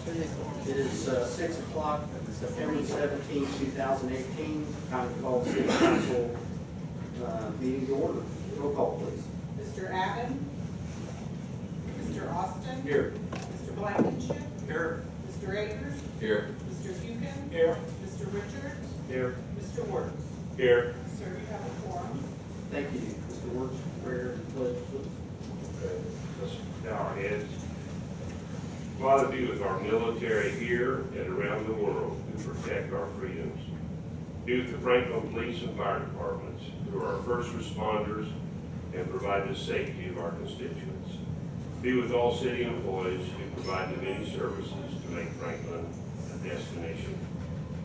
It is 6 o'clock, September 17, 2018. Time to call City Council meeting to order. Roll call, please. Mr. Adam? Mr. Austin? Here. Mr. Blankenship? Here. Mr. Akers? Here. Mr. Buchan? Here. Mr. Richards? Here. Mr. Wertz? Here. Sir, you have a quorum. Thank you. Mr. Wertz, prayer and pledge, please. Okay, let's bow our heads. Father, be with our military here and around the world who protect our freedoms. Be with the Franklin Police and Fire Departments, who are our first responders and provide the safety of our constituents. Be with all city employees who provide the many services to make Franklin a destination.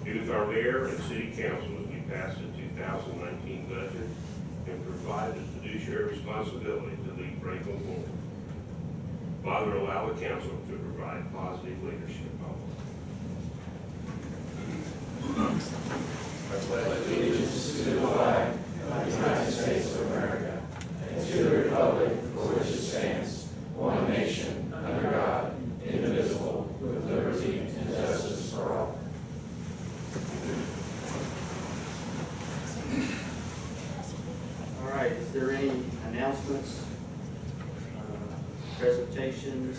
Be with our mayor and city council as we pass the 2019 budget and provide the fiduciary responsibility to lead Franklin forward. Father, allow the council to provide positive leadership. I pledge allegiance to the flag of the United States of America and to the republic for which it stands, one nation, under God, indivisible, with liberty and justice for all. All right, is there any announcements, presentations,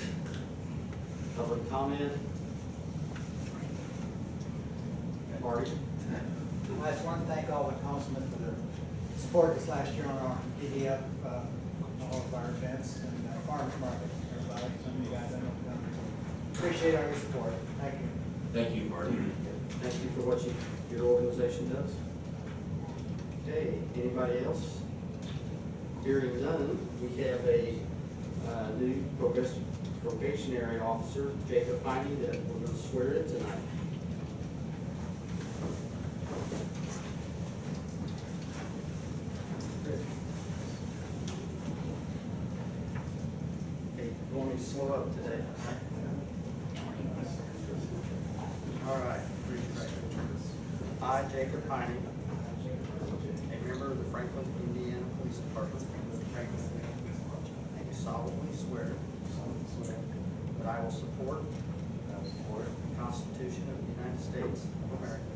public comment? Marty? I just want to thank all the councilmen for their support this last year on our PDF, all of our events and farmers market. Everybody, some of you guys I know have done. Appreciate all your support. Thank you. Thank you, Marty. Thank you for what your organization does. Okay, anybody else? Hearing none, we have a new probationary officer, Jacob Piney, that we're going to swear in tonight. Okay, you want me to slow up today? All right. I, Jacob Piney, a member of the Franklin, Indiana Police Department, do solemnly swear that I will support the Constitution of the United States of America,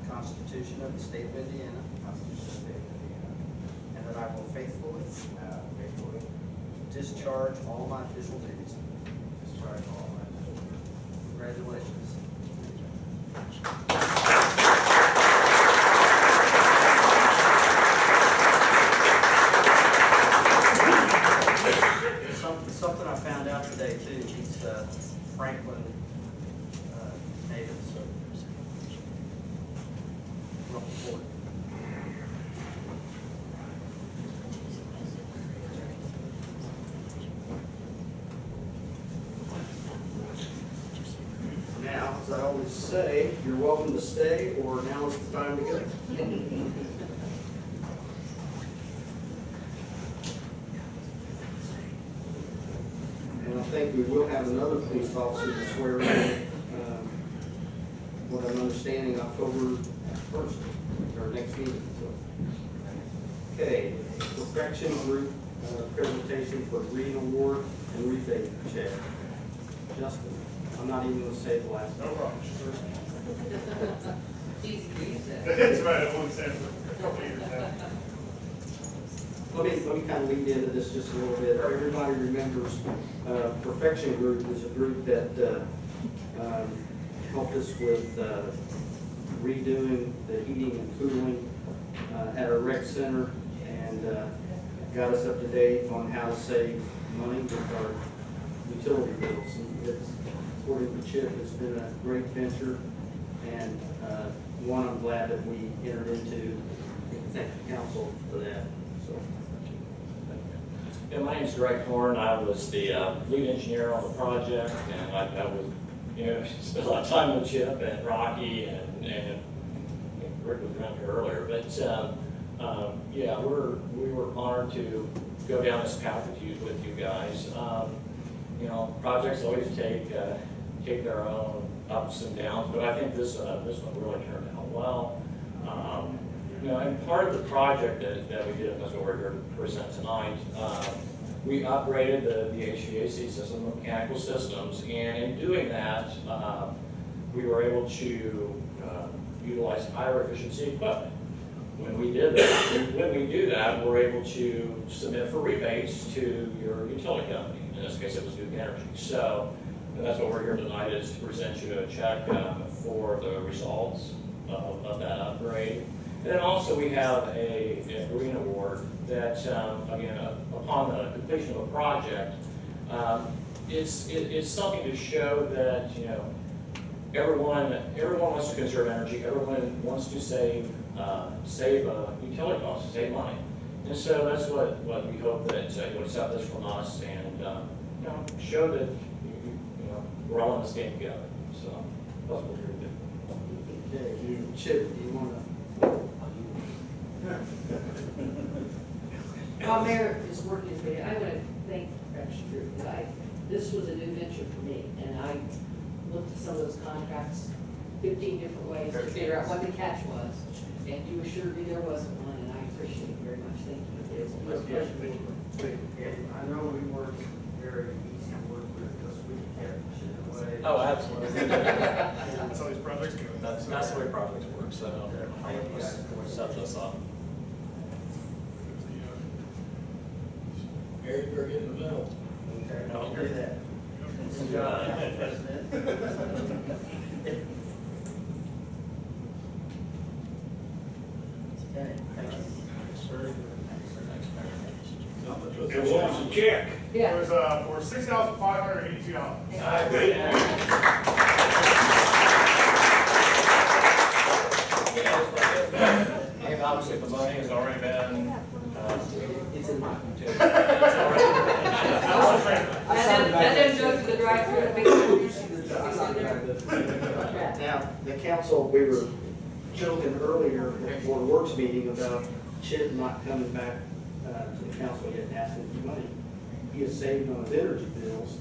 the Constitution of the State of Indiana, and that I will faithfully discharge all my official duties. Congratulations. Something I found out today too, he's Franklin native, so welcome aboard. Now, as I always say, you're welcome to stay, or now is the time to go. And I think we will have another police officer to swear in, what I'm understanding, October 1st, our next meeting. So, okay, Perfection Group presentation for Green Award and rebate check. Justin, I'm not even going to say the last name. No problem. Easy to use that. That's right, I won't say it for a couple of years now. Let me kind of lead into this just a little bit. Everybody remembers Perfection Group is a group that helped us with redoing the heating and cooling at our rec center and got us up to date on how to save money with our utility bills. And it's, according to Chip, it's been a great venture and one I'm glad that we entered into. Thank the council for that. So. Yeah, my name's Greg Horn. I was the lead engineer on the project, and I was, spent a lot of time with Chip and Rocky and Rick was around here earlier. But yeah, we were honored to go down this path with you guys. Projects always take their own ups and downs, but I think this one really turned out well. And part of the project that we did, that's what we're here to present tonight, we upgraded the HVAC system, the mechanical systems, and in doing that, we were able to utilize higher efficiency equipment. When we do that, we're able to submit for rebates to your utility company. In this case, it was Duke Energy. So that's what we're here tonight, is to present you a check for the results of that upgrade. And then also we have a green award that, again, upon the completion of a project, it's something to show that, you know, everyone wants to conserve energy. Everyone wants to save utility costs, save money. And so that's what we hope that you would accept this from us and you know, show that you know, we're all in this game together. So that's what we're here to do. Okay, Chip, do you want to? While Mayor is working today, I want to thank Fresh Group. This was a new venture for me, and I looked at some of those contracts 15 different ways to figure out what the catch was. And you assured me there wasn't one, and I appreciate it very much. Thank you. It was a pleasure. I know we weren't very easy to work with because we kept chipping away. Oh, absolutely. That's how these projects go. That's the way projects work. So sets us up. Eric, we're getting the middle. Okay, No. I'll do that. Good job, Council President. Okay, thank you. And what was the check? It Yeah. was, for $6,582. And obviously the money has already been, It's in my. That didn't go through the drive-through to make sure. Now, the council, we were joking earlier at Board of Works meeting about Chip not coming back to the council yet and asking for money. He has saved on his energy bills,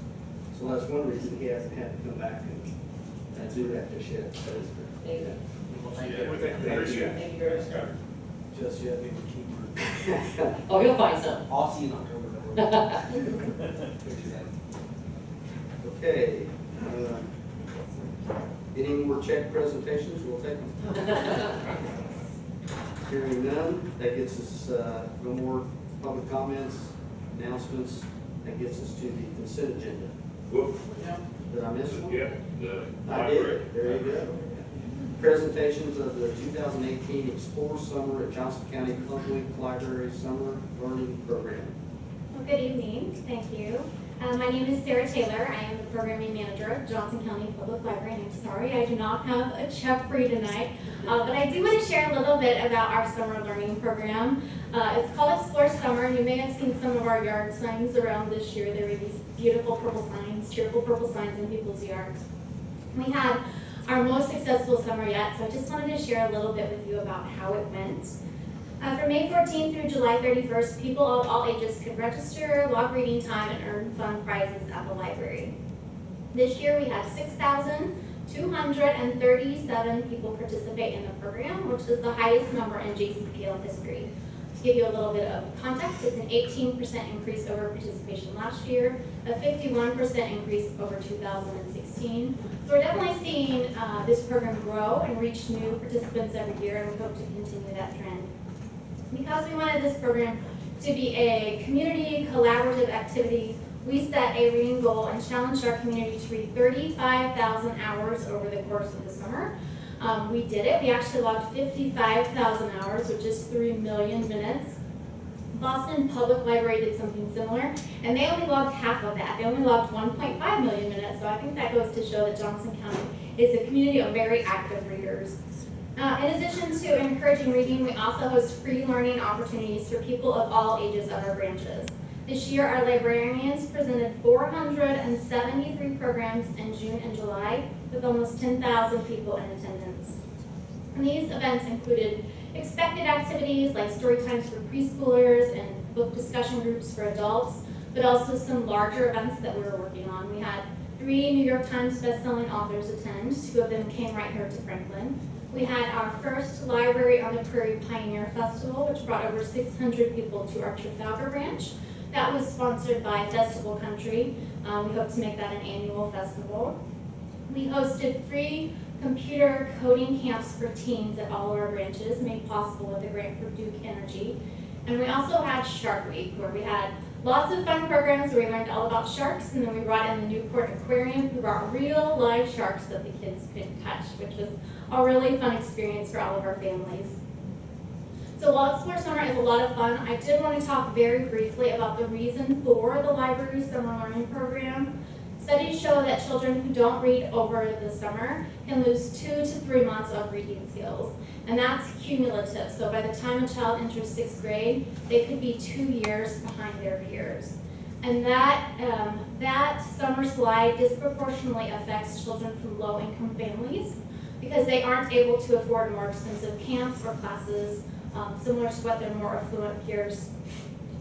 so that's one reason he hasn't had to come back and do that just yet. So it's Thank you. Thank We appreciate it. Thank you very much. just yet, maybe keep. Oh, he'll find some. I'll see you in October. Okay. Any more check presentations? We'll take them. Hearing none, that gets us, no more public comments, announcements. That gets us to the consent agenda. Whoop, Did I miss one? yeah, the I library. did, there you go. Presentations of the 2018 Explore Summer at Johnson County Public Library Summer Learning Program. Well, good evening, thank you. My name is Sarah Taylor. I am the programming manager at Johnson County Public Library, and I'm sorry I do not have a check for you tonight, but I do want to share a little bit about our summer learning program. It's called Explore Summer, and you may have seen some of our yard signs around this year. There were these beautiful purple signs, cheerful purple signs in people's yards. We had our most successful summer yet, so I just wanted to share a little bit with you about how it went. From May 14th through July 31st, people of all ages could register, log reading time, and earn fun prizes at the library. This year we had 6,237 people participate in the program, which is the highest number in JCPL history. To give you a little bit of context, it's an 18% increase over participation last year, a 51% increase over 2016. So we're definitely seeing this program grow and reach new participants every year, and we hope to continue that trend. Because we wanted this program to be a community collaborative activity, we set a reading goal and challenged our community to read 35,000 hours over the course of the summer. We did it. We actually logged 55,000 hours, which is 3 million minutes. Boston Public Library did something similar, and they only logged half of that. They only logged 1.5 million minutes, so I think that goes to show that Johnson County is a community of very active readers. In addition to encouraging reading, we also host free learning opportunities for people of all ages at our branches. This year, our librarians presented 473 programs in June and July, with almost 10,000 people in attendance. And these events included expected activities like story times for preschoolers and book discussion groups for adults, but also some larger events that we were working on. We had 3 New York Times bestselling authors attend. 2 of them came right here to Franklin. We had our first Library on the Prairie Pioneer Festival, which brought over 600 people to our Trafalgar branch That was sponsored by Festival Country. We hope to make that an annual festival. We hosted free computer coding camps for teens at all of our branches, made possible with a grant from Duke Energy. And we also had Shark Week, where we had lots of fun programs where we learned all about sharks, and then we brought in the Newport Aquarium, who brought real live sharks that the kids could touch, which was a really fun experience for all of our families. So while Explore Summer is a lot of fun, I did want to talk very briefly about the reason for the library summer learning program. Studies show that children who don't read over the summer can lose 2 to 3 months of reading skills, and that's cumulative. So by the time a child enters 6th grade, they could be 2 years behind their peers. And that summer slide disproportionately affects children from low-income families because they aren't able to afford more expensive camps or classes similar to what their more affluent peers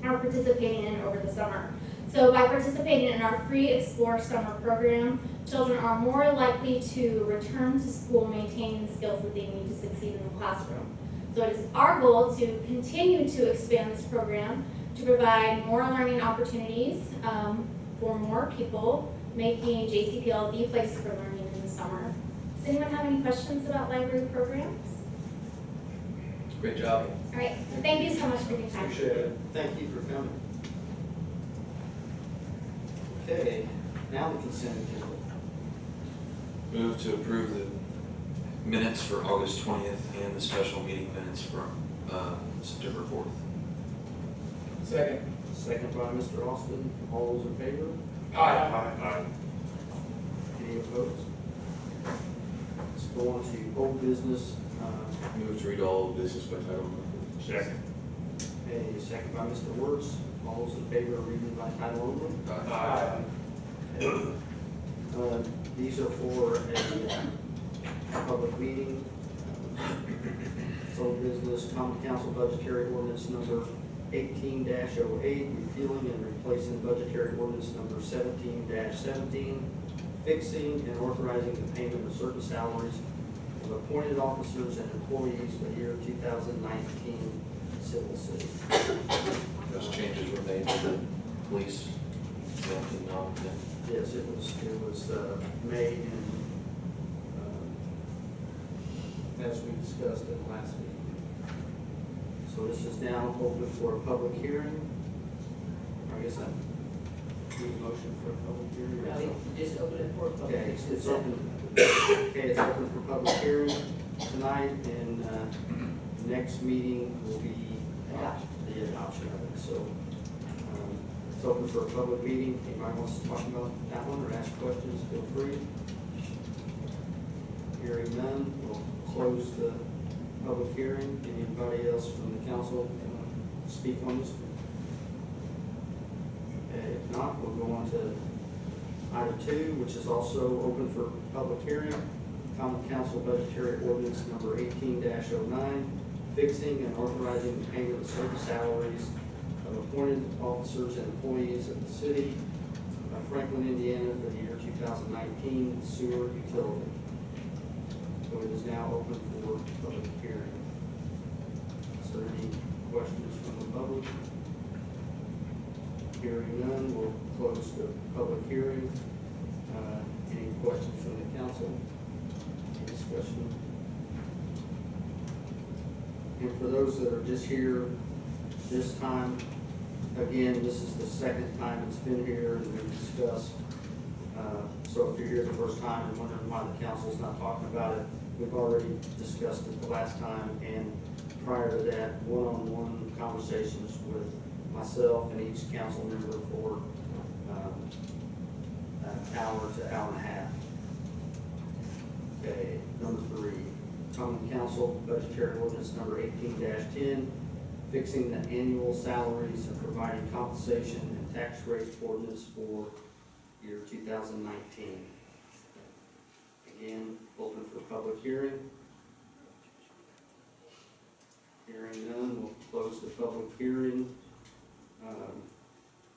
are participating in over the summer. So by participating in our free Explore Summer program, children are more likely to return to school maintaining the skills that they need to succeed in the classroom. So it is our goal to continue to expand this program to provide more learning opportunities for more people, making JCPL the place for learning in the summer. Does anyone have any questions about library programs? Great job. All right, thank you so much for your time. Appreciate it. Thank you for coming. Okay, now the consent agenda. Move to approve the minutes for August 20th and the special meeting minutes for September 4th. Second. Second by Mr. Austin. All those in favor? Aye. Any opposed? Let's go on to old business. Move to read all business by title only. Second. A second by Mr. Wertz. All those in favor of reading by title only? Aye. These are for a public meeting. It's old business, common council budgetary ordinance number 18-08, repealing and replacing budgetary ordinance number 17-17, fixing and authorizing the payment of certain salaries of appointed officers and employees for the year 2019 civil city. Those changes were made to the police. Yes, it was made and, as we discussed in the last meeting. So this is now open for a public hearing. I guess I need a motion for a public hearing. No, we just open it for public. Okay, it's open. Okay, it's open for public hearing tonight, and next meeting will be the adoption of it. So it's open for a public meeting. Anybody wants to talk about that one or ask questions, feel free. Hearing none, we'll close the public hearing. Anybody else from the council speak on this? Okay, if not, we'll go on to item 2, which is also open for public hearing. Common council budgetary ordinance number 18-09, fixing and authorizing the payment of certain salaries of appointed officers and employees of the city of Franklin, Indiana for the year 2019 sewer utility. So it is now open for public hearing. Is there any questions from the public? Hearing none, we'll close the public hearing. Any questions from the council? Any discussion? And for those that are just here this time, again, this is the second time it's been here and we've discussed. So if you're here the first time and wondering why the council's not talking about it, we've already discussed it the last time, and prior to that, one-on-one conversations with myself and each council member for an hour to hour and a half. Okay, number 3, common council budgetary ordinance number 18-10, fixing the annual salaries and providing compensation and tax rate ordinance for year 2019. Again, open for public hearing. Hearing none, we'll close the public hearing.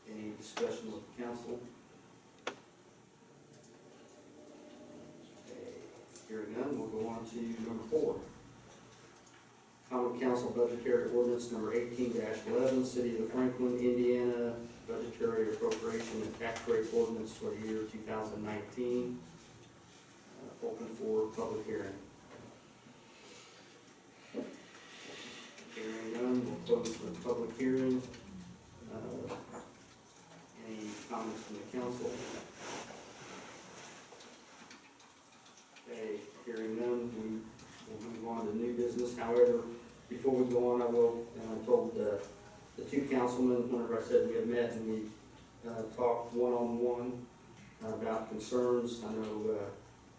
Any discussion with the council? Okay. Hearing none, we'll go on to number 4. Common council budgetary ordinance number 18-11, City of Franklin, Indiana budgetary appropriation and tax rate ordinance for the year 2019. Open for public hearing. Hearing none, we'll close the public hearing. Any comments from the council? Okay, hearing none, we will move on to new business. However, before we go on, I will, and I told the two councilmen, whenever I said we had met and we talked one-on-one about concerns. I know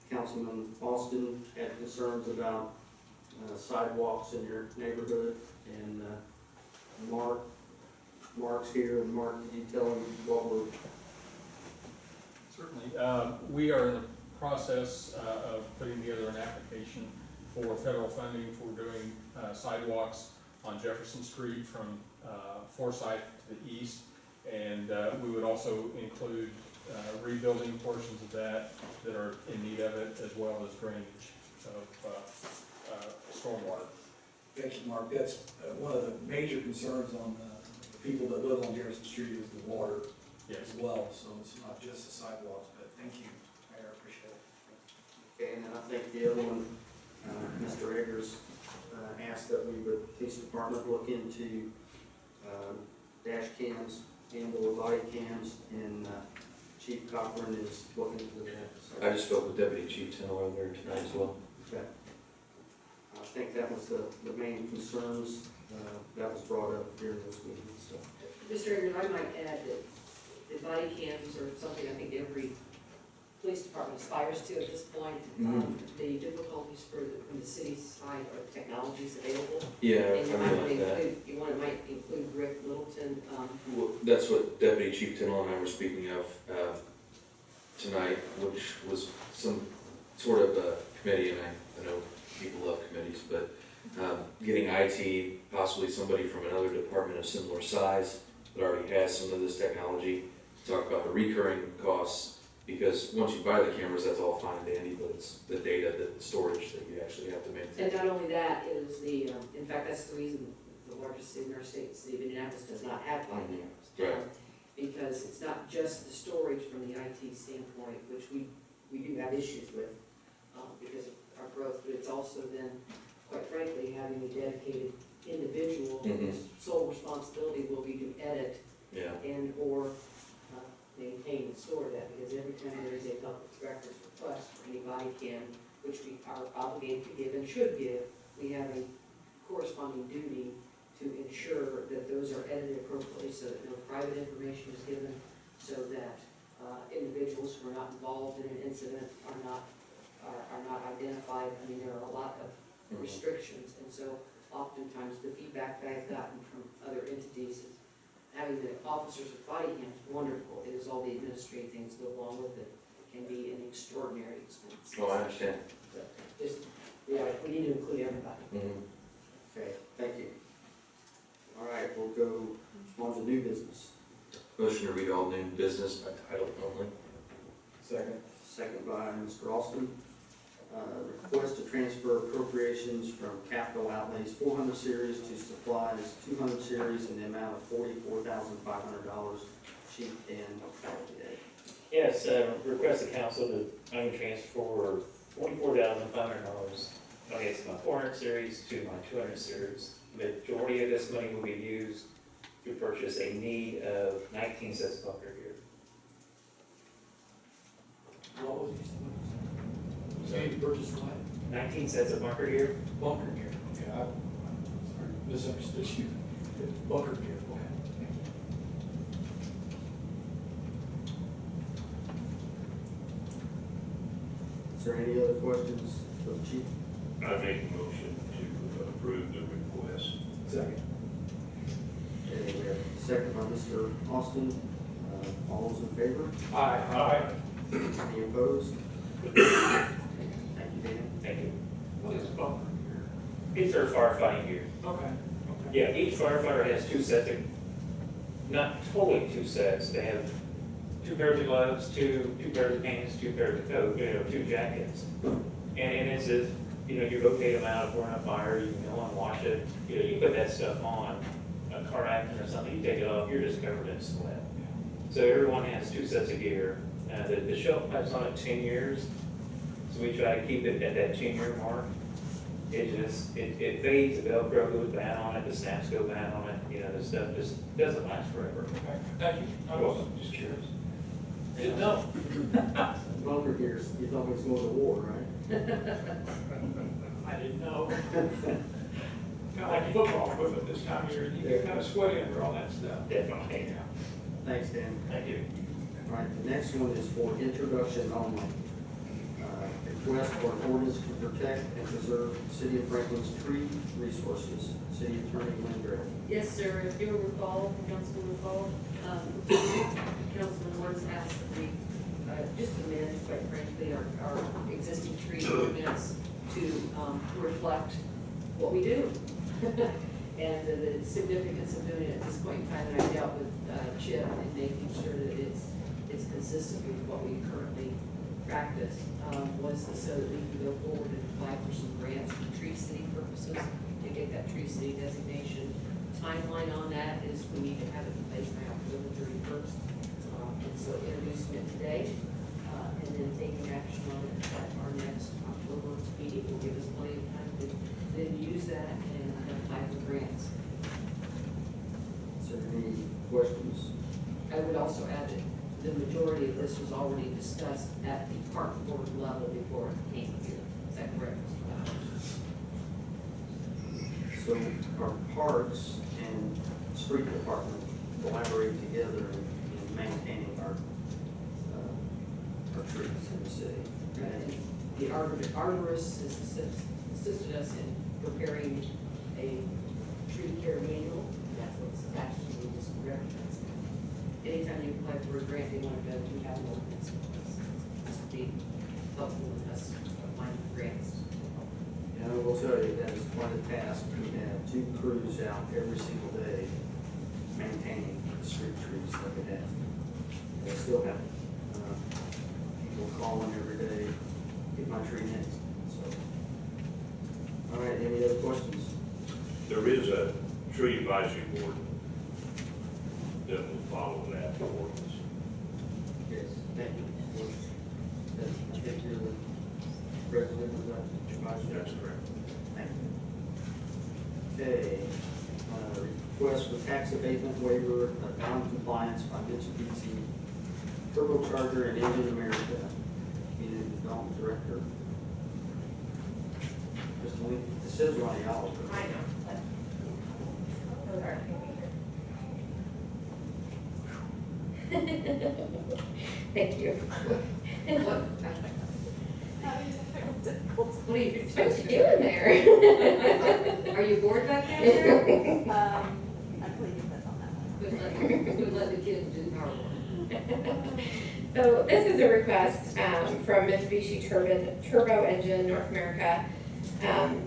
Councilman Austin had concerns about sidewalks in your neighborhood, and Mark's here, and Mark, could you tell him what we're... Certainly. We are in the process of putting together an application for federal funding for doing sidewalks on Jefferson Street from Forsyth to the east, and we would also include rebuilding portions of that are in need of it, as well as drainage of stormwater. Thank you, Mark. That's one of the major concerns on the people that live on Jefferson Street is the water as well. So it's not just the sidewalks, but thank you, Mayor, I appreciate it. Okay, and then I think the other one, Mr. Eggers asked that we would, police department, look into dash cams and or body cams, and Chief Cochran is looking into that. So. I just spoke with Deputy Chief Tennell earlier tonight as well. Okay. I think that was the main concerns that was brought up during this meeting. So. Mr. Eggers, I might add that the body cams are something I think every police department aspires to at this point. The difficulties from the city's side are the technologies available. Yeah, And you I might mean, want like to that. include, might include Rick Littleton. Well, that's what Deputy Chief Tennell and I were speaking of tonight, which was some sort of a committee, and I know people love committees, but getting IT, possibly somebody from another department of similar size that already has some of this technology, to talk about the recurring costs, because once you buy the cameras, that's all fine and dandy, but it's the data, the storage that you actually have to maintain. And not only that, is the, in fact, that's the reason the largest city in our state, the city of Indianapolis, does not have body cameras. Right. Because it's not just the storage from the IT standpoint, which we do have issues with because of our growth, but it's also then, quite frankly, having a dedicated individual whose sole responsibility will be to edit Yeah. and or maintain and store that, because every time there is a public records request for any body cam, which we are obligated to give and should give, we have a corresponding duty to ensure that those are edited appropriately so that no private information is given, so that individuals who are not involved in an incident are not identified. I mean, there are a lot of restrictions, and so oftentimes the feedback that I've gotten from other entities is having the officers with body cams, wonderful. It is all the administrative things that go along with it. It can be an extraordinary expense. Oh, I understand. Just, yeah, we need to include everybody. Okay, thank you. All right, we'll go on to new business. Motion to read all new business by title only. Second. Second by Mr. Austin. Request to transfer appropriations from capital outlays 400 series to supplies 200 series in the amount of $44,500. Chief Dan today. Yes, request the council to money transfer $44,500. Okay, it's my 400 series to my 200 series. Majority of this money will be used to purchase a need of 19 sets of bunker gear. What was you saying? Purchase what? 19 sets of bunker gear? Bunker gear. Okay, I misunderstood you. Bunker gear, okay. Is there any other questions for the chief? I make a motion to approve the request. Second. Okay, we have a second by Mr. Austin. All those in favor? Aye. Any opposed? Thank you, Dan. Thank you. What is bunker gear? It's our firefighting gear. Okay. Yeah, each firefighter has two sets of, not totally two sets, they have two pairs of gloves, two pairs of pants, two pairs of coat, two jackets. And it's a, you rotate them out if we're on a fire, you can go and wash it, you put that stuff on, a car accident or something, you take it off, you're just covered in sweat. So everyone has 2 sets of gear. The shelf life's on it 10 years, so we try to keep it at that 10-year mark. It fades, the Velcro goes bad on it, the snaps go bad on it, you know, the stuff just doesn't last forever. Thank you. I wasn't just curious. Didn't know. Bunker gears, you thought we was going to war, right? I didn't know. Kind of like football equipment this time of year, you get kind of sweaty under all that stuff. Definitely. Thanks, Dan. Thank you. All right, the next one is for introduction only. Request for an ordinance to protect and preserve City of Franklin's tree resources. City Attorney Lynn Gray. Yes, sir, if you recall, Councilman recall, Councilman Woods asked that we just amend, quite frankly, our existing tree ordinance to reflect what we do. And the significance of doing it at this point in time, and I dealt with Chip and making sure that it's consistent with what we currently practice, was so that we can go forward and apply for some grants for Tree City purposes to get that Tree City designation. Timeline on that is we need to have it in place by October 31st. And so introducing it today, and then taking action on it at our next October meeting will give us plenty of time to then use that and apply for grants. Is there any questions? I would also add that the majority of this was already discussed at the park board level before it came here. Is that correct? So our parks and street department collaborate together in maintaining our trees in the city. And the arborist has assisted us in preparing a tree care manual. That's what's attached to this reference. Anytime you apply for a grant, they want to know we have an ordinance. This would be helpful with us applying for grants. And I will tell you, that is quite a task. We have 2 crews out every single day maintaining the street trees that we have. And I still have people calling every day, get my tree next. So, all right, any other questions? There is a tree advisory board that will follow that ordinance. Yes, thank you. I think you're the president of that advisory. That's correct. Thank you. Okay, request for tax abatement waiver of non-compliance by Mitsubishi Turbocharger and Engine America. Community Development Director. Mr. Lee, it says one of y'all. I know. Those are. Thank you. What are you What you doing there? Are you bored back there? I believe that's on that one. We'd let the kids do the hard work. So this is a request from Mitsubishi Turbo Engine North America.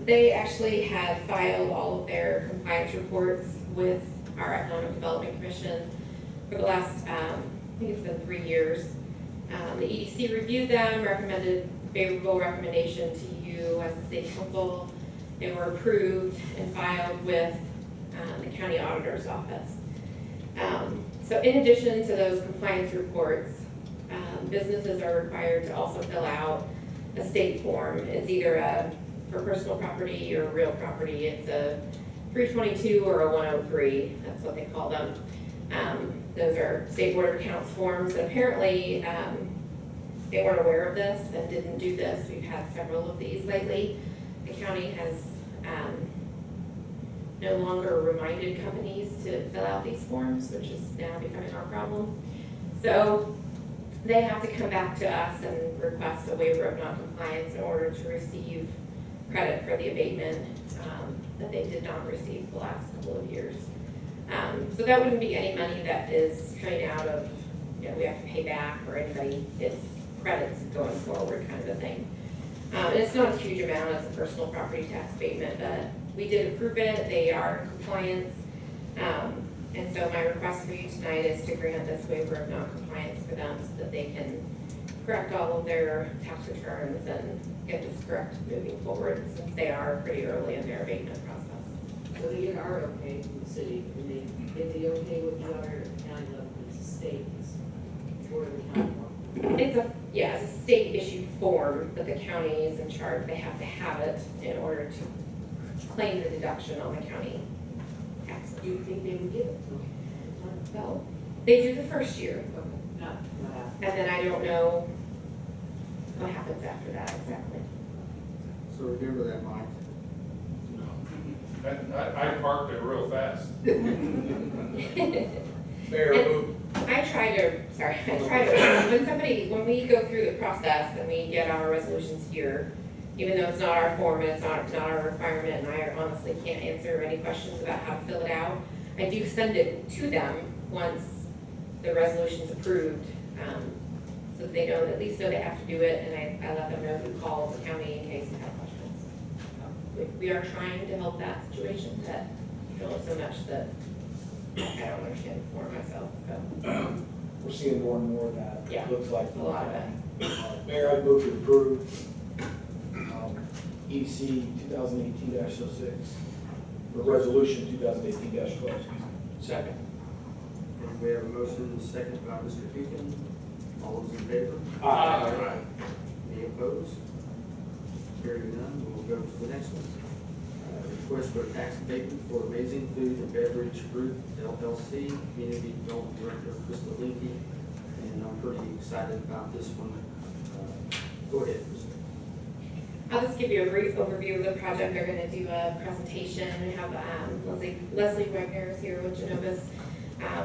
They actually have filed all of their compliance reports with our Economic Development Commission for the last, I think it's been 3 years. The EDC reviewed them, recommended favorable recommendation to you as the state council. They were approved and filed with the county auditor's office. So in addition to those compliance reports, businesses are required to also fill out a state form. It's either for personal property or real property. It's a 322 or a 103, that's what they call them. Those are state board of accounts forms. And apparently, they weren't aware of this and didn't do this. We've had several of these lately. The county has no longer reminded companies to fill out these forms, which is now becoming our problem. So they have to come back to us and request a waiver of non-compliance in order to receive credit for the abatement that they did not receive the last couple of years. So that wouldn't be any money that is coming out of, we have to pay back or anybody, it's credits going forward kind of a thing. And it's not a huge amount, it's a personal property tax abatement, but we did approve it, they are in compliance. And so my request for you tonight is to grant this waiver of non-compliance for them so that they can correct all of their tax returns and get this correct moving forward, since they are pretty early in their abatement process. So they are okay from the city, and they, if they okay with the other county level, it's the state, it's a state issued form, but the county is in charge, they have to have it in order to claim the deduction on the county taxes. Do you think they would give it? Well, they do the first year, Not and then I don't know what happens after that exactly. So remember that, Mike. I parked it real fast. Mayor, And move. I try to, when we go through the process and we get our resolutions here, even though it's not our form and it's not our requirement, and I honestly can't answer any questions about how to fill it out, I do send it to them once the resolution's approved, so that they know, at least know they have to do it, and I let them know who calls the county in case they have questions. We are trying to help that situation, that, so much that I don't understand the form myself, so. We're seeing more and more of that. Yeah, Looks like. a lot of it. Mayor, I'd move to approve EDC 2018-06, or resolution 2018-12. Second. And we have a motion and a second by Mr. Pekin. All those in favor? Aye. Any opposed? Hearing none, we'll go to the next one. Request for a tax abatement for Amazing Food and Beverage Group LLC, Community Development Director Krista Linke, and I'm pretty excited about this one. Go ahead, Krista. I'll just give you a brief overview of the project. They're gonna do a presentation. We have, Leslie Wegner is here with Genovis.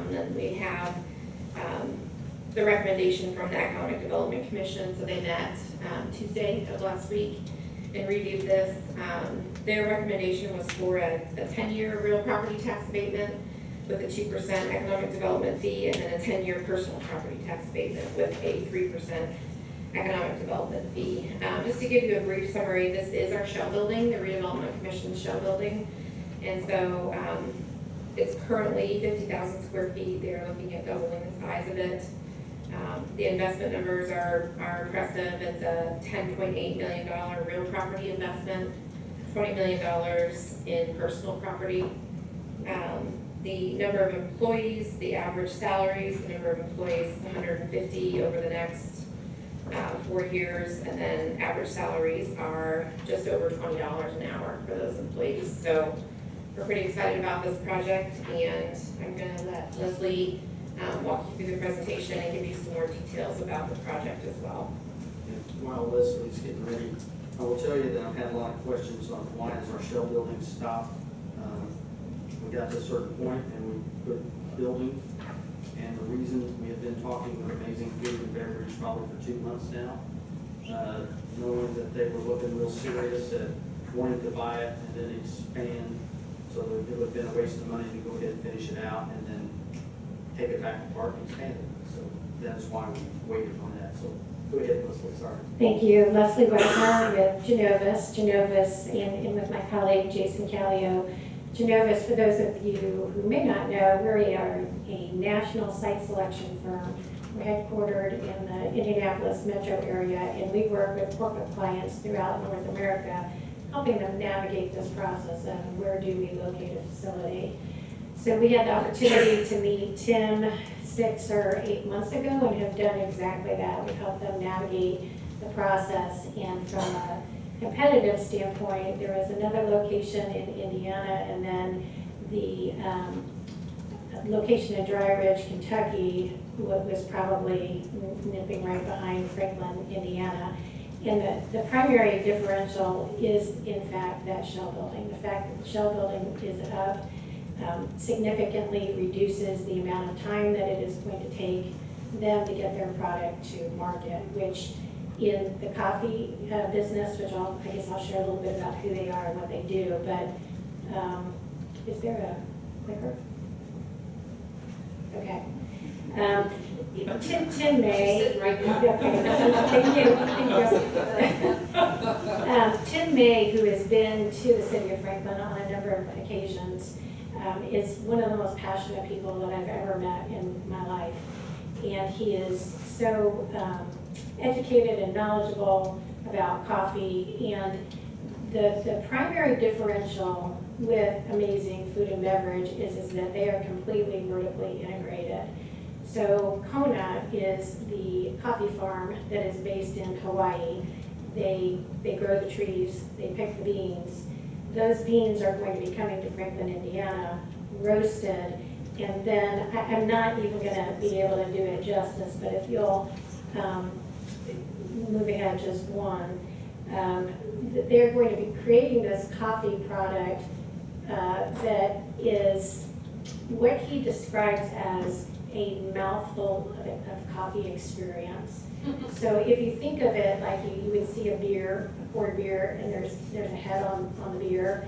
Then we have, the recommendation from the Economic Development Commission. So they met, Tuesday of last week and reviewed this. Their recommendation was for a 10-year real property tax abatement with a 2% economic development fee, and then a 10-year personal property tax abatement with a 3% economic development fee. Just to give you a brief summary, this is our shell building, the Redevelopment Commission's shell building. And so it's currently 50,000 square feet. They're looking at doubling the size of it. The investment numbers are impressive. It's a $10.8 million real property investment, $20 million in personal property. The number of employees, the average salaries, the number of employees is 150 over the next 4 years, and then average salaries are just over $20 an hour for those employees. So we're pretty excited about this project, and I'm going to let Leslie walk you through the presentation and give you some more details about the project as well. And while Leslie's getting ready, I will tell you that I've had a lot of questions on why is our shell building stopped. We got to a certain point and we quit building, and the reason we have been talking with Amazing Food and Beverage probably for 2 months now, knowing that they were looking real serious at wanting to buy it and then expand, so that it would have been a waste of money to go ahead and finish it out and then take it back apart and expand it. So that's why we waited on that. So go ahead, Leslie, sorry. Thank you. Leslie Wagner with Genovis, and with my colleague Jason Callio. Genovis, for those of you who may not know, we are a national site selection firm. We're headquartered in the Indianapolis metro area, and we work with corporate clients throughout North America, helping them navigate this process of where do we locate a facility. So we had the opportunity to meet Tim 6 or 8 months ago and have done exactly that. We've helped them navigate the process, and from a competitive standpoint, there was another location in Indiana, and then the location in Dry Ridge, Kentucky, was probably nipping right behind Franklin, Indiana. And the primary differential is, in fact, that shell building. The fact that the shell building is up significantly reduces the amount of time that it is going to take them to get their product to market, which in the coffee business, which I guess I'll share a little bit about who they are and what they do, but is there a clicker? Okay. Tim May. She's sitting right now. Thank you. Tim May, who has been to the city of Franklin on a number of occasions, is one of the most passionate people that I've ever met in my life. And he is so educated and knowledgeable about coffee. And the primary differential with Amazing Food and Beverage is that they are completely vertically integrated. So Kona is the coffee farm that is based in Hawaii. They grow the trees, they pick the beans. Those beans are going to be coming to Franklin, Indiana, roasted, and then I'm not even going to be able to do it justice, but if you'll move ahead just one, they're going to be creating this coffee product that is what he describes as a mouthful of coffee experience. So if you think of it like you would see a beer, a poured beer, and there's a head on the beer,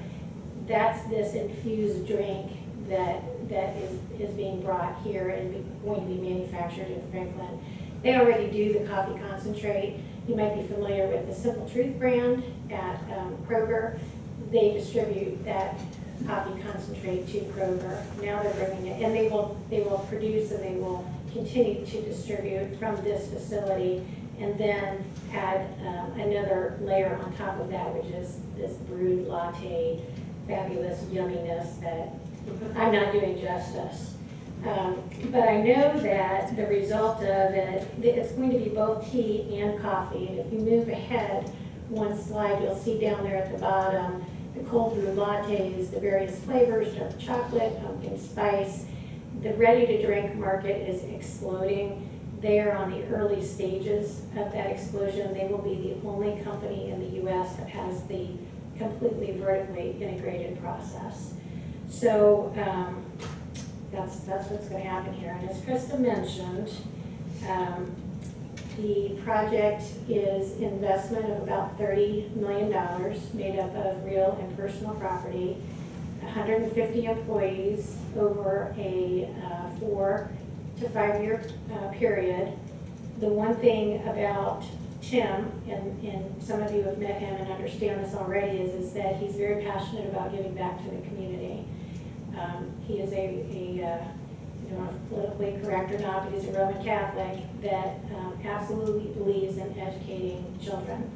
that's this infused drink that is being brought here and going to be manufactured in Franklin. They already do the coffee concentrate. You might be familiar with the Simple Truth brand at Kroger. They distribute that coffee concentrate to Kroger. Now they're bringing it, and they will produce and they will continue to distribute from this facility, and then add another layer on top of that, which is this brewed latte, fabulous yumminess that I'm not doing justice. But I know that the result of it, it's going to be both tea and coffee. And if you move ahead one slide, you'll see down there at the bottom the cold brew lattes, the various flavors, dark chocolate, pumpkin spice. The ready-to-drink market is exploding. They are on the early stages of that explosion. They will be the only company in the U.S. that has the completely vertically integrated process. So that's what's going to happen here. And as Krista mentioned, the project is investment of about $30 million, made up of real and personal property, 150 employees over a 4 to 5 year period. The one thing about Tim, and some of you have met him and understand this already, is that he's very passionate about giving back to the community. He is I don't know if politically correct or not, but he's a Roman Catholic that absolutely believes in educating children.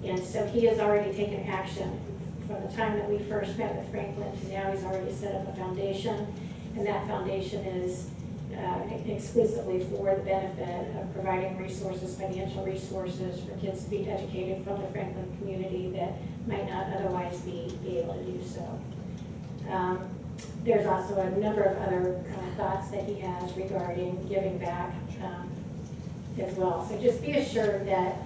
And so he has already taken action from the time that we first met with Franklin to now. He's already set up a foundation, and that foundation is exclusively for the benefit of providing resources, financial resources for kids to be educated from the Franklin community that might not otherwise be able to do so. There's also a number of other thoughts that he has regarding giving back as well. So just be assured that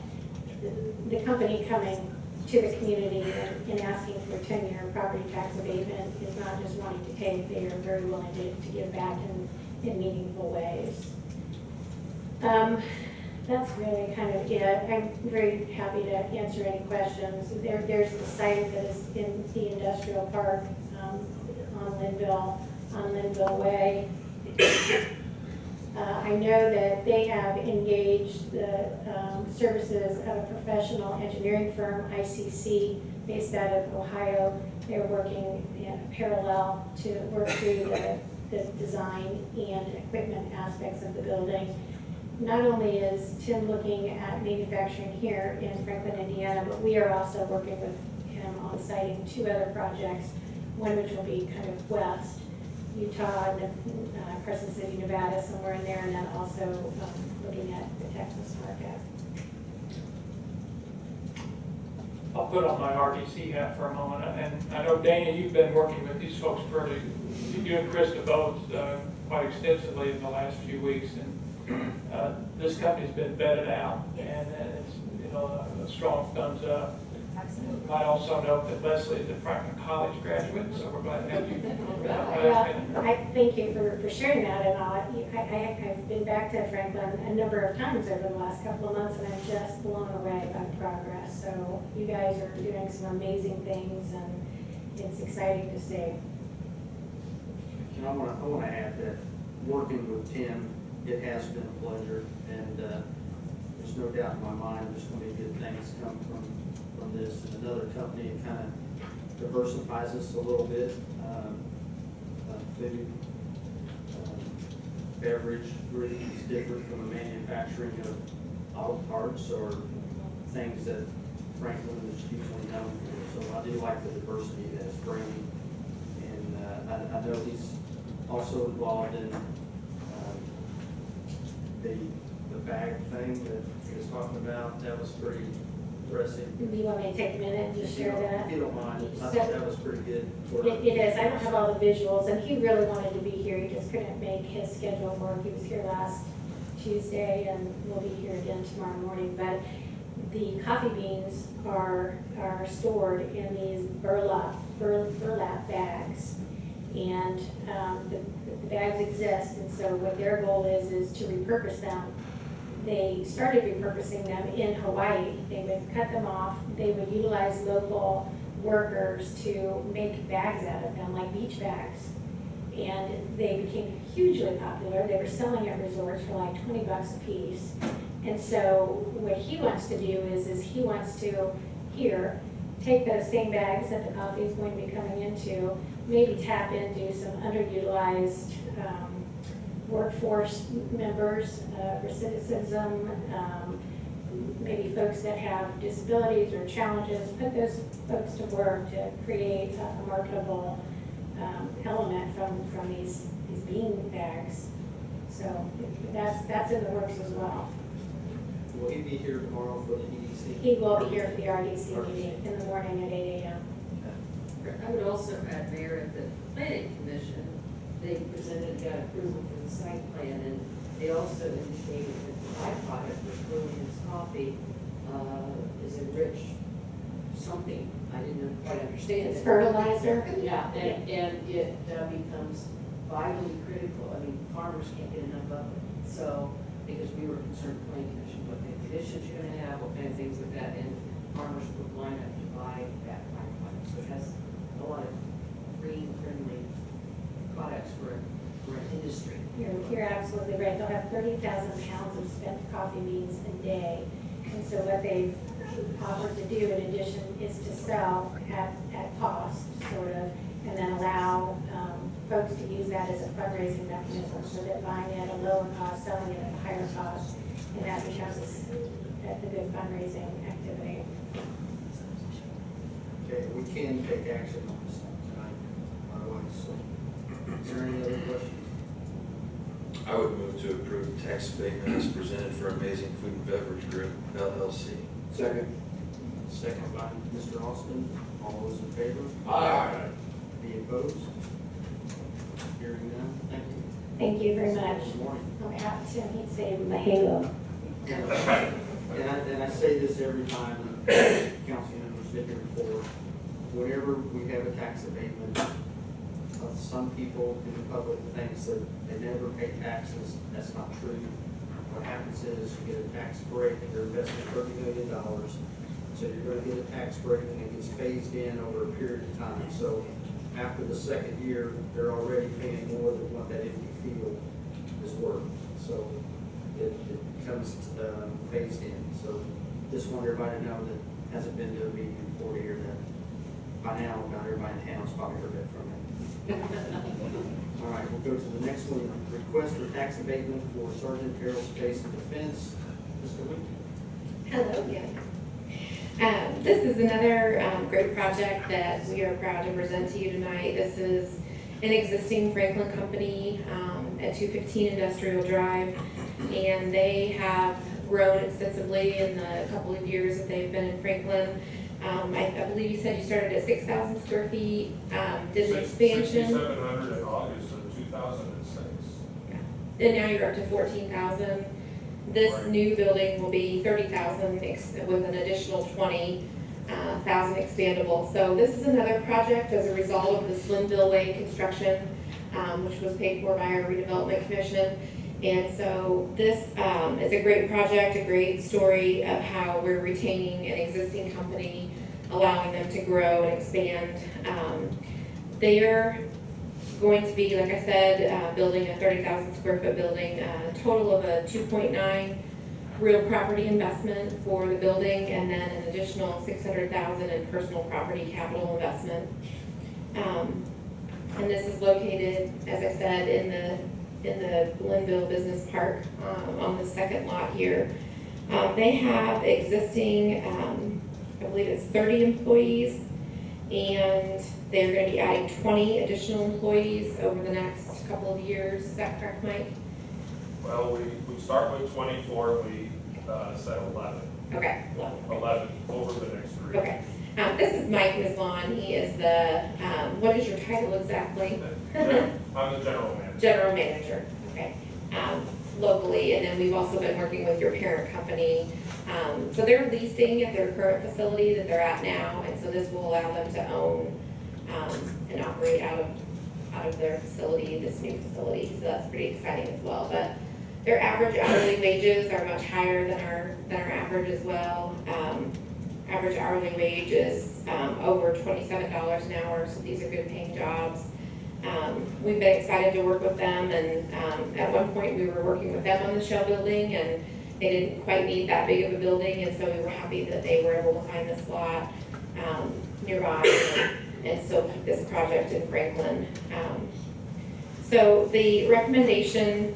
the company coming to the community and asking for a 10-year property tax abatement is not just wanting to take. They are very willing to give back in meaningful ways. That's really kind of it. I'm very happy to answer any questions. There's the site that is in the industrial park on Linville Way. I know that they have engaged the services of a professional engineering firm, ICC, based out of Ohio. They're working in parallel to work through the design and equipment aspects of the building. Not only is Tim looking at manufacturing here in Franklin, Indiana, but we are also working with him on siting 2 other projects, one which will be kind of west, Utah, and Crescent City, Nevada, somewhere in there, and then also looking at the Texas market. I'll put on my RDC hat for a moment, and I know, Dana, you've been working with these folks you and Krista both quite extensively in the last few weeks, and this company's been vetted out, and it's a strong thumbs up. Absolutely. Might also note that Leslie is a Franklin College graduate, so we're glad to have you. Well, I thank you for sharing that, and I've been back to Franklin a number of times over the last couple of months, and I'm just blown away by the progress. So you guys are doing some amazing things, and it's exciting to see. And I want to add that working with Tim, it has been a pleasure, and there's no doubt in my mind there's going to be good things come from this. And another company kind of diversifies us a little bit. Food, beverage group is different from the manufacturing of auto parts or things that Franklin is usually known for. So I do like the diversity that it's bringing. And I know he's also involved in bag thing that he was talking about, that was pretty impressive. Do you want me to take a minute and just share that? If you don't mind, I So- think that was pretty good. It is, I don't have all the visuals, and he really wanted to be here, he just couldn't make his schedule work. He was here last Tuesday, and will be here again tomorrow morning, but the coffee beans are stored in these burlap bags. And the bags exist, and so what their goal is to repurpose them. They started repurposing them in Hawaii. They would cut them off, they would utilize local workers to make bags out of them, like beach bags. And they became hugely popular. They were selling at resorts for like $20 a piece. And so what he wants to do is he wants to, here, take those same bags that the coffee is going to be coming into, maybe tap into some underutilized workforce members, recidivism, maybe folks that have disabilities or challenges, put those folks to work to create a marketable element from these bean bags. So that's in the works as well. Will he be here tomorrow for the EDC? He will be here for the RDC meeting in the morning at 8 a.m. I would also add, Mayor, at the planning commission, they presented, got approval for the site plan, and they also indicated that the byproduct of brewing this coffee is a rich something, I didn't quite understand. It's it. fertilizer. Yeah, and it becomes vitally critical, I mean, farmers can't get enough of it, so, because we were concerned, the planning commission, what kind of conditions you're gonna have, what kind of things like that, and farmers would line up to buy that byproduct, so it has a lot of green-friendly products for an industry. You're absolutely right. They'll have 30,000 pounds of spent coffee beans a day. And so what they've offered to do in addition is to sell at cost, sort of, and then allow folks to use that as a fundraising mechanism, so that buying it at a lower cost, selling it at a higher cost, and that becomes a good fundraising activity. Okay, we can take action on this tonight, otherwise, so. Is there any other questions? I would move to approve tax abatement as presented for Amazing Food and Beverage Group, LLC. Second. Second by Mr. Austin. All those in favor? Aye. Any opposed? Hearing none, thank you. Thank you very much. Good morning. On behalf of Tim, he'd say mahalo. And I say this every time the council members sit here before, whenever we have a tax abatement, some people in the public thinks that they never pay taxes. That's not true. What happens is you get a tax break, you're investing $30 million, so you're gonna get a tax break and it gets phased in over a period of time. So after the second year, they're already paying more than what that empty field is worth. So it becomes phased in. So just want everybody to know that hasn't been to a meeting before here that by now, about everybody in town's probably heard that from me. All right, we'll go to the next one. Request for tax abatement for Sergeant Aerospace and Defense. Mr. Winky. Hello again. This is another great project that we are proud to present to you tonight. This is an existing Franklin company at 215 Industrial Drive, and they have grown extensively in the couple of years that they've been in Franklin. I believe you said you started at 6,000 square feet, did an expansion. 6,700 in August of 2006. And now you're up to 14,000. This Right. new building will be 30,000 with an additional 20,000 expandable. So this is another project as a result of the Slimville Way construction, which was paid for by our redevelopment commission. And so this is a great project, a great story of how we're retaining an existing company, allowing them to grow and expand. They're going to be, like I said, building a 30,000 square foot building, a total of a 2.9 real property investment for the building, and then an additional 600,000 in personal property capital investment. And this is located, as I said, in the Linville Business Park on the second lot here. They have existing, I believe it's 30 employees, and they're going to be adding 20 additional employees over the next couple of years. Is that correct, Mike? Well, we start with 24, we said 11. Okay, 11 over the next 3 okay. This is Mike Mislon, he is the, what is your title exactly? I'm the general manager. General manager, okay. Locally, and then we've also been working with your parent company. So they're leasing at their current facility that they're at now, and so this will allow them to own and operate out of their facility, this new facility, so that's pretty exciting as well. But their average hourly wages are much higher than our average as well. Average hourly wage is over $27 an hour, so these are good paying jobs. We've been excited to work with them, and at one point we were working with them on the Shell building, and they didn't quite need that big of a building, and so we were happy that they were able to find this lot nearby, and still put this project in Franklin. So the recommendation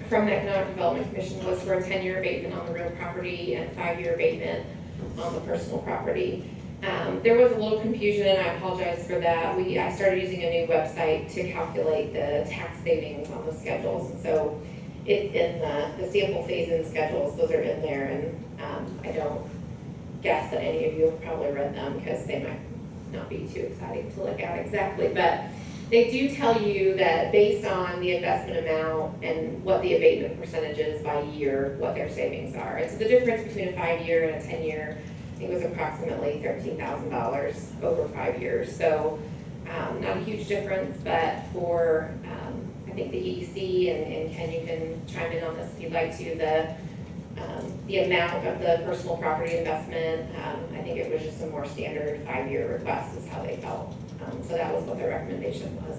from the Economic Development Commission was for a 10-year abatement on the real property and 5-year abatement on the personal property. There was a little confusion, and I apologize for that. I started using a new website to calculate the tax savings on the schedules, and so it's in the sample phase-in schedules. Those are in there, and I don't guess that any of you have probably read them because they might not be too exciting to look at exactly, but they do tell you that based on the investment amount and what the abatement percentage is by year, what their savings are. And so the difference between a 5-year and a 10-year, I think, was approximately $13,000 over 5 years. So not a huge difference, but for, I think the EDC, and Ken, you can chime in on this if you'd like to, the amount of the personal property investment, I think it was just a more standard 5-year request is how they felt. So that was what their recommendation was.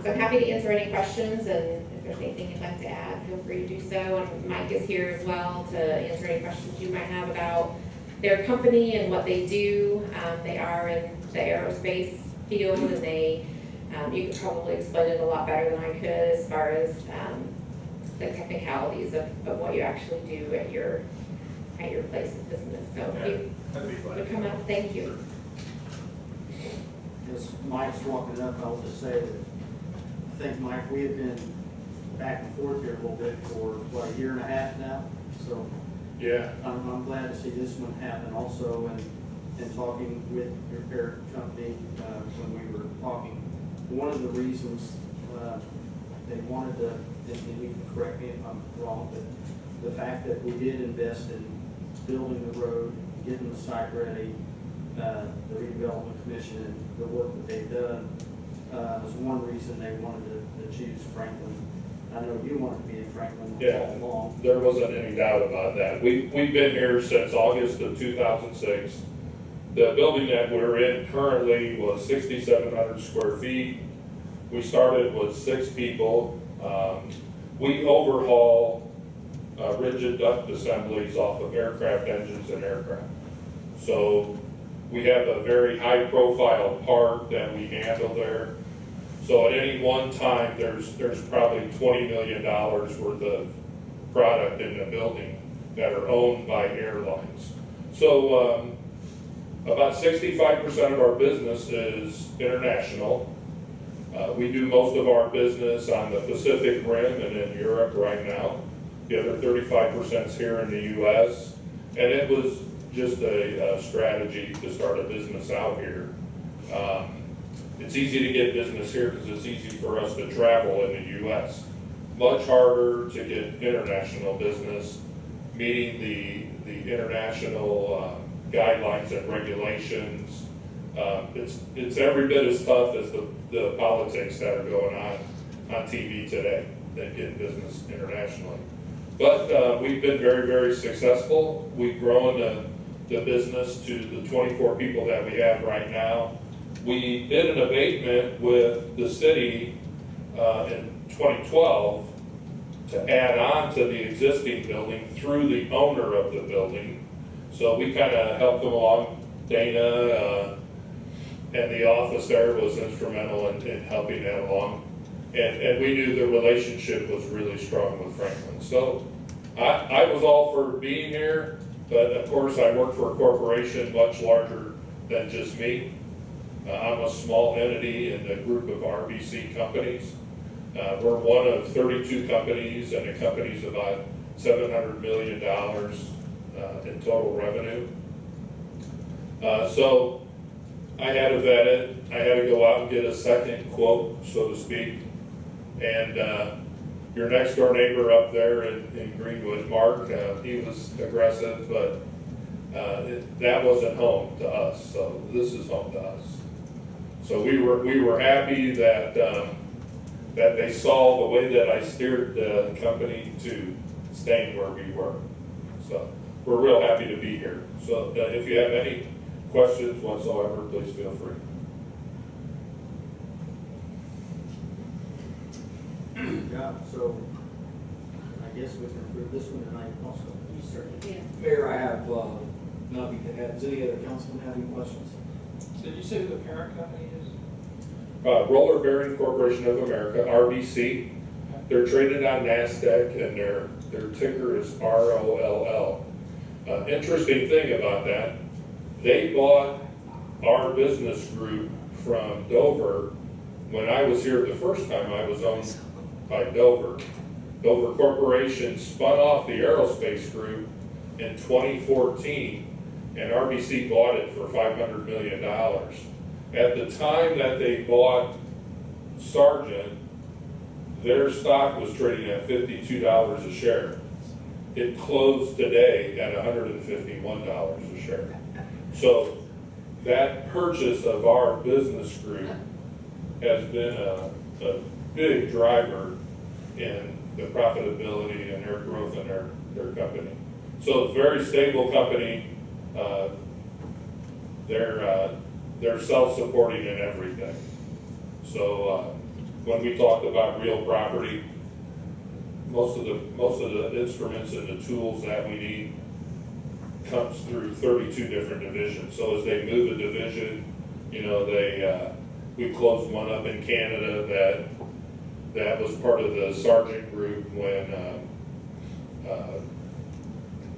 So I'm happy to answer any questions, and if there's anything you'd like to add, feel free to do so. And Mike is here as well to answer any questions you might have about their company and what they do. They are in the aerospace field, and they, you could probably explain it a lot better than I could as far as the technicalities of what you actually do at your place of business. So if you would come up, thank you. As Mike's walking up, I'll just say that I think, Mike, we have been back and forth here a little bit for, what, a year and a half now? So Yeah. I'm glad to see this one happen also, and talking with your parent company, when we were talking, one of the reasons they wanted to, and you can correct me if I'm wrong, but the fact that we did invest in building the road, getting the site ready, the redevelopment commission and the work that they've done, was one reason they wanted to choose Franklin. I know you wanted to be in Franklin all along. There wasn't any doubt about that. We've been here since August of 2006. The building that we're in currently was 6,700 square feet. We started with 6 people. We overhaul rigid duct assemblies off of aircraft engines and aircraft. So we have a very high profile part that we handle there. So at any one time, there's probably $20 million worth of product in the building that are owned by airlines. So about 65% of our business is international. We do most of our business on the Pacific Rim and in Europe right now. The other 35% is here in the US. And it was just a strategy to start a business out here. It's easy to get business here because it's easy for us to travel in the US. Much harder to get international business, meeting the international guidelines and regulations. It's every bit as tough as the politics that are going on TV today that get business internationally. But we've been very, very successful. We've grown the business to the 24 people that we have right now. We did an abatement with the city in 2012 to add on to the existing building through the owner of the building. So we kind of helped them along. Dana and the office there was instrumental in helping that along. And we knew the relationship was really strong with Franklin. So I was all for being here, but of course I work for a corporation much larger than just me. I'm a small entity in the group of RBC companies. We're one of 32 companies, and the company's about $700 million in total revenue. So I had to vet it. I had to go out and get a second quote, so to speak. And your next door neighbor up there in Greenwood, Mark, he was aggressive, but that wasn't home to us. So this is home to us. So we were happy that that they saw the way that I steered the company to staying where we were. So we're real happy to be here. So if you have any questions whatsoever, please feel free. Yeah, so I guess we can approve this one tonight also. You certainly can. Mayor, I have nothing to add. Does any other councilman have any questions? Did you say who the parent company is? Roller Bearing Corporation of America, RBC. They're traded on NASDAQ, and their ticker is ROLL. Interesting thing about that, they bought our business group from Dover. When I was here the first time, I was owned by Dover. Dover Corporation spun off the aerospace group in 2014, and RBC bought it for $500 million. At the time that they bought Sargent, their stock was trading at $52 a share. It closed today at $151 a share. So that purchase of our business group has been a big driver in the profitability and their growth in their company. So it's a very stable company. They're self-supporting in everything. So when we talked about real property, most of the instruments and the tools that we need comes through 32 different divisions. So as they move a division, you know, we closed one up in Canada that was part of the Sargent group when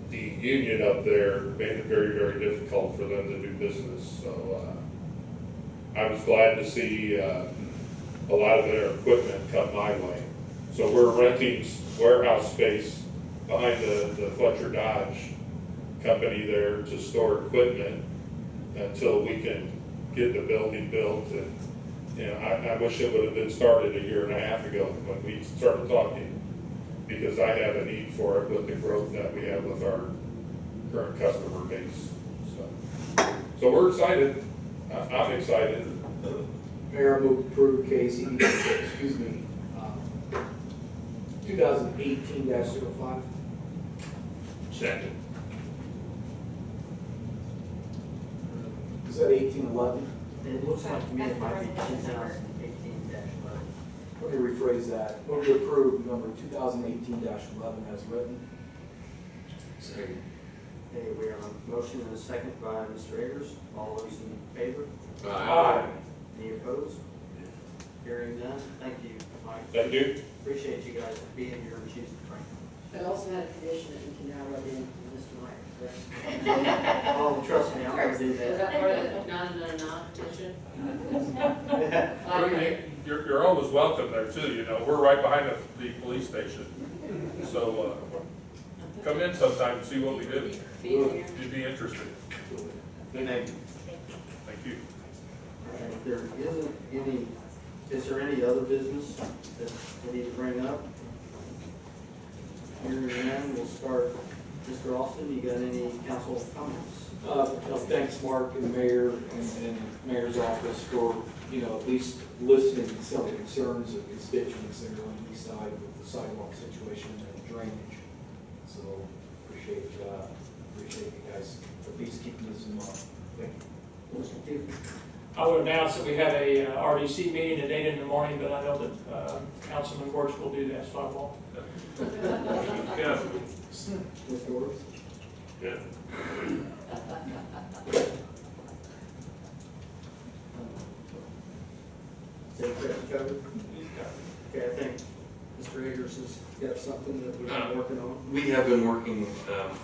the union up there made it very, very difficult for them to do business. So I was glad to see a lot of their equipment come my way. So we're renting warehouse space behind the Fletcher Dodge company there to store equipment until we can get the building built. And you know, I wish it would have been started a year and a half ago when we started talking, because I have a need for it with the growth that we have with our current customer base. So we're excited. I'm excited. Mayor, I move to approve case, excuse me, 2018-05. Second. Is that 1811? It looks like to me it might be That's the rest 2018-11. Let me rephrase that. Move to approve number 2018-11 as written. Okay, we have a motion and a second by Mr. Ayers. All those in favor? Aye. Any opposed? Hearing none, thank you, Mike. Thank you. Appreciate you guys being here and choosing Franklin. I also had a condition that you can now rub in Mr. Meyer, correct? Oh, trust me, I'm gonna do Is that. that part of the non-petition? You're always welcome there too, you know. We're right behind the police station. So come in sometime and see what we do. You'd be interested. Thank you. Thank you. And if there isn't any, is there any other business that we need to bring up? Hearing none, we'll start. Mr. Austin, you got any council comments? Thanks, Mark and the mayor and mayor's office for, you know, at least listening to some of the concerns of constituents that are on the east side with the sidewalk situation and drainage. So appreciate you guys at least keeping this in mind. Thank you. I would announce that we have a RDC meeting at 8 in the morning, but I know that Councilman Wirtz will do that, so I won't. Yeah. Mr. Ortiz? Yeah. Is that covered? Okay, I think Mr. Ayers has got something that we've been working on. We have been working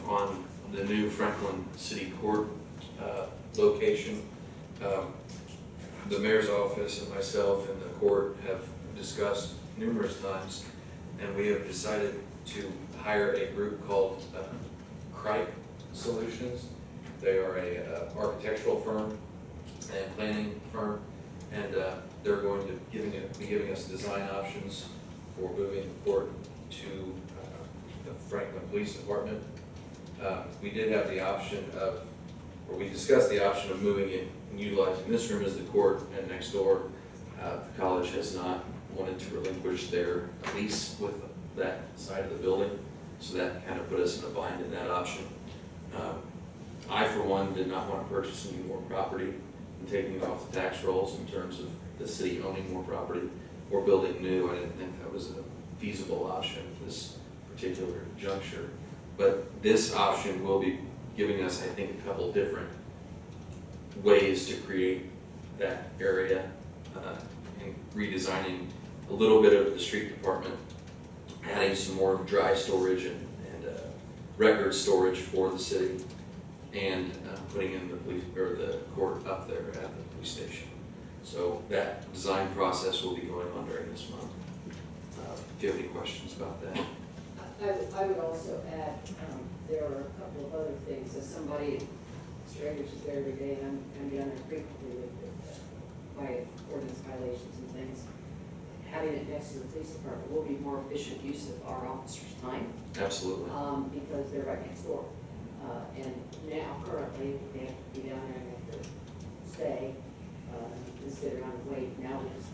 on the new Franklin City Court location. The mayor's office and myself and the court have discussed numerous times, and we have decided to hire a group called Cripe Solutions. They are a architectural firm and planning firm, and they're going to be giving us design options for moving the court to the Franklin Police Department. We did have the option of, or we discussed the option of moving it and utilizing this room as the court, and next door, the college has not wanted to relinquish their lease with that side of the building, so that kind of put us in a bind in that option. I, for one, did not want to purchase any more property and taking it off the tax rolls in terms of the city owning more property or building new. I didn't think that was a feasible option at this particular juncture. But this option will be giving us, I think, a couple different ways to create that area and redesigning a little bit of the street department, adding some more dry storage and record storage for the city, and putting in the police or the court up there at the police station. So that design process will be going on during this month. If you have any questions about that. I would also add, there are a couple of other things, as somebody, strangers is there every day, and I'm down there frequently with by ordinance violations and things. Having it next to the police department will be more efficient use of our officers' time. Absolutely. Because they're right next door. And now, currently, they have to be down there and have to stay, and sit around and wait. Now we just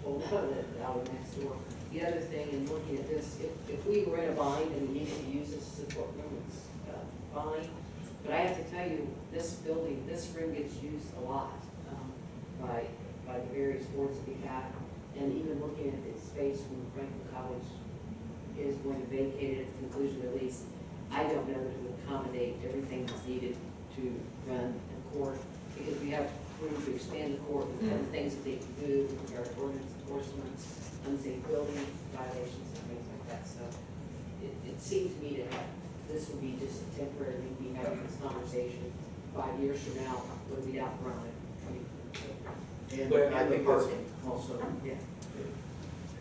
pull out of the alley next door. The other thing, in looking at this, if we were in a bind and we needed to use this support room, it's fine. But I have to tell you, this building, this room gets used a lot by the various boards that we have. And even looking at the space when Franklin College is going to vacate it at the conclusion of the lease, I don't know that it would accommodate everything that's needed to run a court, because we have room to expand the court with other things that they can do with regard to ordinance enforcement, unsafe building violations and things like that. So it seemed to me to have, this would be just temporary, we'd be having this conversation 5 years from now, when we outrun it. But I think that's Also, Yeah.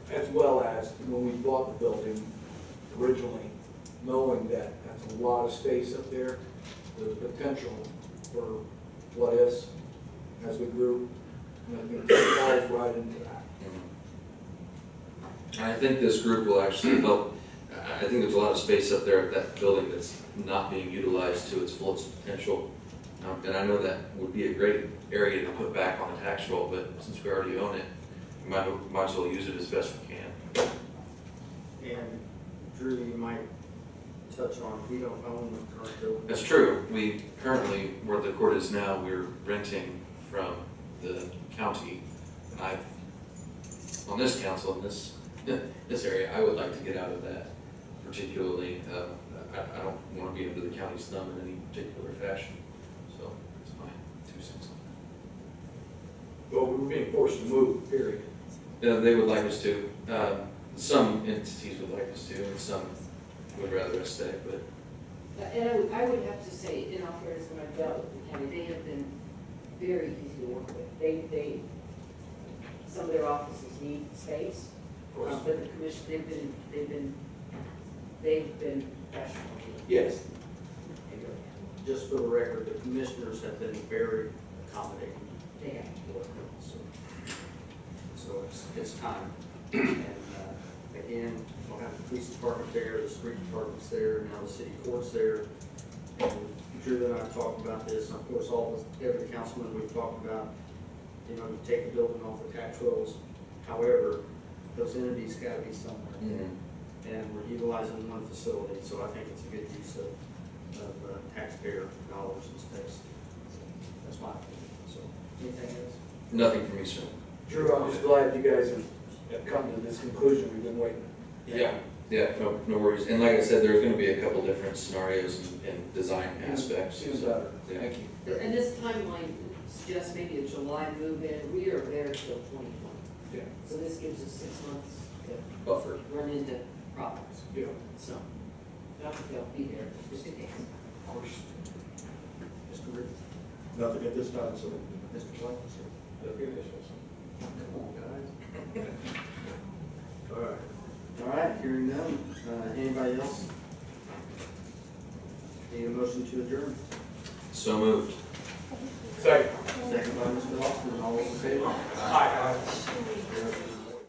as well as when we bought the building originally, knowing that that's a lot of space up there, the potential for what ifs as we grew, and I think it falls right into that. And I think this group will actually help. I think there's a lot of space up there at that building that's not being utilized to its fullest potential. And I know that would be a great area to put back on the tax roll, but since we already own it, we might as well use it as best we can. and Drew, you might touch on, we don't own the current building. That's true. We currently, where the court is now, we're renting from the county. And on this council, in this area, I would like to get out of that particularly. I don't want to be under the county's thumb in any particular fashion. So that's my 2 cents on Well, we were being forced to move, period. that. They would like us to. Some entities would like us to, and some would rather us stay, but And I would have to say, in all fairness, when I've dealt with the county, they have been very easy to work with. They, some of their offices need space, but the commission, they've been professional. Yes. Just for the record, the commissioners have been very accommodating. They have. So it's time. And again, we'll have the police department there, the street department's there, now the city court's there. And Drew and I talked about this, and of course, every councilman we've talked about, you take the building off the tax rolls. However, those entities gotta be somewhere. And we're utilizing one facility, so I think it's a good use of taxpayer dollars and space. That's my opinion. So, anything else? nothing from me, sir. Drew, I'm just glad you guys have come to this conclusion. We've been waiting. Yeah, no worries. And like I said, there's going to be a couple different scenarios and design aspects. Seems better. Yeah. Thank you. And this timeline suggests maybe a July move-in. We are there till 2020. Yeah. So this gives us 6 months to Buffer. run into problems. Yeah. So, not that they'll be there, just in case. Of course. Mr. Rick? Nothing at this time, so. Mr. Blake? Come on, guys. All right. All right, hearing none. Anybody else? Need a motion to adjourn? So moved. Second. Second by Mr. Austin, all those in favor? Aye.